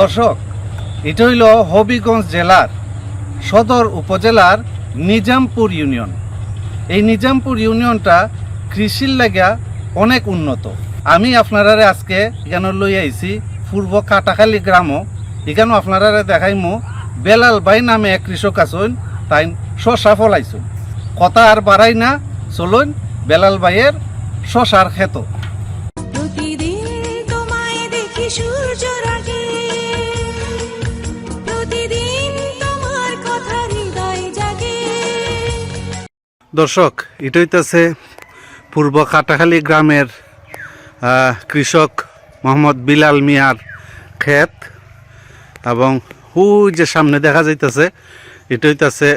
দর্শক, এটা হইল হবিগঞ্জ জেলার সদর উপজেলার নিজামপুর ইউনিয়ন। এই নিজামপুর ইউনিয়নটা কৃষির লাগা অনেক উন্নত। আমি আপনারা আজকে এখানে লই আইছি পূর্ব কাটাখালী গ্রামও। এখানেও আপনারা দেখাইমু বেলাল ভাই নামে এক কৃষক আছেন, তাই শশা ফলাইছুন। কথা আর বাড়াই না, চলুন বেলাল ভাইয়ের শশার ক্ষেত। দর্শক, এটা হইতেছে পূর্ব কাটাখালী গ্রামের কৃষক মোহাম্মদ বিলাল মিয়ার ক্ষেত, এবং ওই যে সামনে দেখা যাইতেছে এটা হইতেছে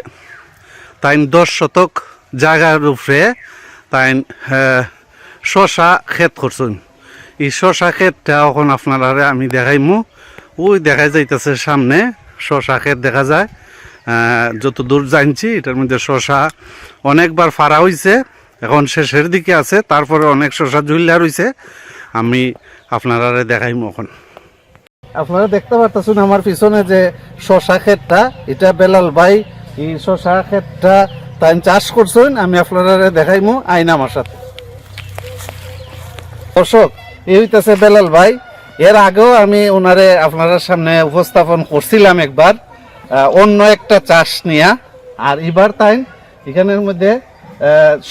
তাই 10 শতক জায়গার উপরে তাই শশা ক্ষেত করছেন। এই শশা ক্ষেতটা এখন আপনারা আমি দেখাইমু। ওই দেখা যাইতেছে সামনে শশা ক্ষেত দেখা যায়। যত দূর জানছি এটার মধ্যে শশা অনেকবার ফাড়া হয়েছে, এখন শেষের দিকে আছে, তারপরে অনেক শশা ঝুলিয়া রয়েছে। আমি আপনারা দেখাইমু। এখন আপনারা দেখতে পারতেছেন আমার পিছনে যে শশা ক্ষেতটা, এটা বেলাল ভাই এই শশা ক্ষেতটা তাই চাষ করছেন। আমি আপনারা দেখাইমু, আইন আমার সাথে। দর্শক, এই হইতেছে বেলাল ভাই। এর আগেও আমি ওনারে আপনার সামনে উপস্থাপন করছিলাম একবার অন্য একটা চাষ নিয়ে। আর এবার তাই এখানের মধ্যে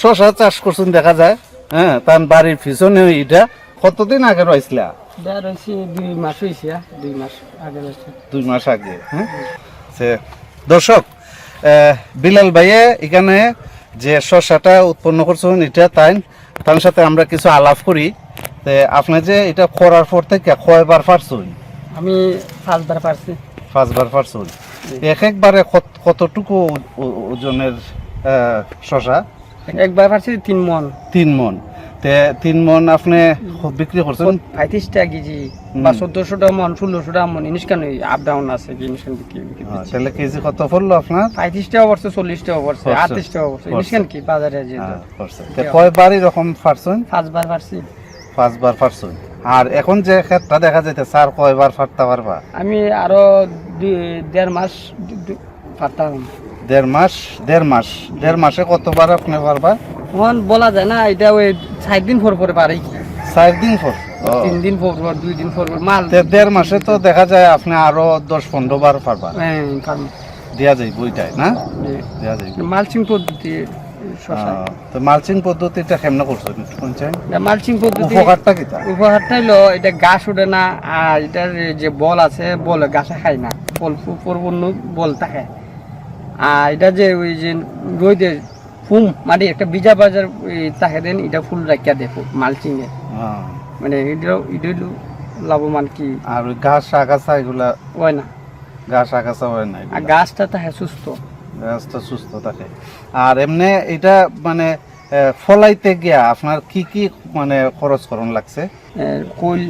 শশা চাষ করছেন দেখা যায়। হ্যাঁ, তার বাড়ির পিছনে এটা কতদিন আগে রয়েছিল? 2 মাস হয়েছে, 2 মাস আগে। 2 মাস আগে। হ্যাঁ, দর্শক, বিলাল ভাইয়ে এখানে যে শশাটা উৎপন্ন করছেন এটা তার সাথে আমরা কিছু আলাপ করি। আপনি যে এটা করার পর থেকে কয়বার পারছেন? আমি 5 বার পারছি। 5 বার পারছেন। একবারে কতটুকু ওজনের শশা? একবার পারছি 3 মন। 3 মন। 3 মন আপনি বিক্রি করছেন 35 টাকা কেজি বা 1400 টাকা মন, 1600 টাকা মন। ইনিশকান আপ ডাউন আছে, ইনিশকান বিক্রি। তাহলে কেজি কত পড়লো আপনার? 35 টাকা পড়ছে, 40 টাকা পড়ছে, 38 টাকা পড়ছে। ইনিশকান কি বাজারে যেটা কয়বার এরকম পারছেন? 5 বার পারছি। 5 বার পারছেন। আর এখন যে ক্ষেতটা দেখা যাইতে স্যার কয়বার ফাটতে পারবা? আমি আরো 1.5 মাস ফাটতাম। 1.5 মাসে কতবার আপনি পারবা? এখন বলা যায় না, এটা ওই 4 দিন পরে পারি। 4 দিন পর, 3 দিন পর, 2 দিন পর মাল। 1.5 মাসে তো দেখা যায় আপনি আরো 10-15 বার পারবা। হ্যাঁ, দেয়া যায় বইটাই না? দেয়া যায়। মালচিং পদ্ধতি তো মালচিং পদ্ধতিটা কেমন করছো শুনছেন? মালচিং পদ্ধতি উপকারটা কি? উপকারটা হলো এটা গাছ ওঠে না, আর এটার যে বল আছে বল গাছে খায় না, ফল পরিপূর্ণ বল থাকে। আর এটা যে ওই যে রোদে ফুম মাটি একটা বিজা বাজার তাকে দেন, এটা ফুল রাখিয়া দেয় মালচিং এ। মানে এটা হলো লাভবান কি। আর ওই ঘাস আগাছা এগুলা হয় না? ঘাস আগাছা হয় না, আর গাছটা থাকে সুস্থ, গাছটা সুস্থ থাকে। আর এমনি এটা মানে ফলাইতে গিয়া আপনার কি কি মানে খরচ করণ লাগছে? কোল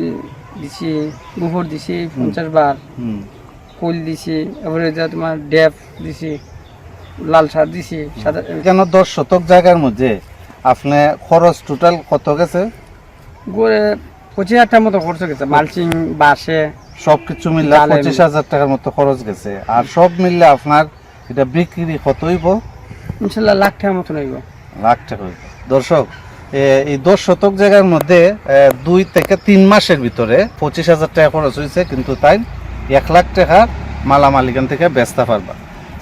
দিছি, গোবর দিছি 50 বার, কোল দিছি, এবারে যা তোমার ড্যাপ দিছি, লাল সার দিছি। কেন 10 শতক জায়গার মধ্যে আপনি খরচ টোটাল কত গেছে? গড়ে 25,000 মতো খরচ গেছে। মালচিং বাসে সবকিছু মিলে 25,000 টাকার মতো খরচ গেছে। আর সব মিললে আপনার এটা বিক্রি কত হইব? ইনশাল্লাহ লাখ টাকার মতো হইব। লাখ টাকা হইব। দর্শক, এই 10 শতক জায়গার মধ্যে 2 থেকে 3 মাসের ভিতরে 25,000 টাকা খরচ হয়েছে, কিন্তু তাই 1 লাখ টাকা মালামাল এখান থেকে বেচতে পারবা।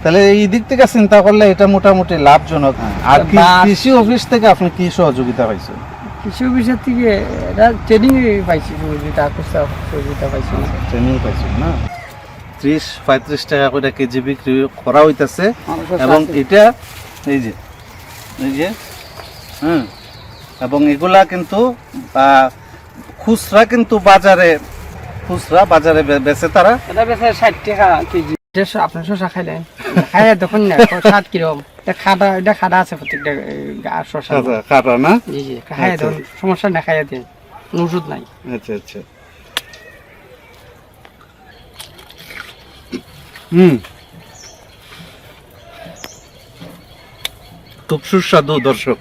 তাহলে এই দিক থেকে চিন্তা করলে এটা মোটামুটি লাভজনক। আর কৃষি অফিস থেকে আপনি কি সহযোগিতা পাইছেন? কৃষি অফিসের থেকে এটা ট্রেনিং পাইছি, সহযোগিতা পাইছি না। ট্রেনিং পাইছেন না? 30-35 টাকা করে কেজি বিক্রি করা হইতেছে। এবং এটা এই যে এবং এগুলা কিন্তু খুচরা, কিন্তু খুচরা বাজারে বেচে তারা। এটা বেচে 60 টাকা কেজি। আপনার শশা খাইলেন, খাইয়া দেখুন না স্বাদ কিরকম। এটা খাটা আছে প্রত্যেকটা শশা খাটা না? খাইয়া দেখুন, সমস্যা না, খাইয়া দিন, ওষুধ নাই। আচ্ছা আচ্ছা। খুব সুস্বাদু। দর্শক,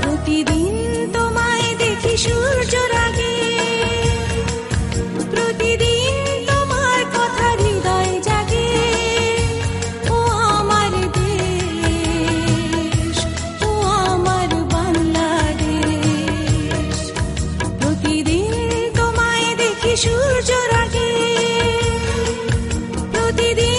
প্রতিদিন তোমায় দেখি সূর্য রাগে, প্রতিদিন তোমার কথা প্রতিদিন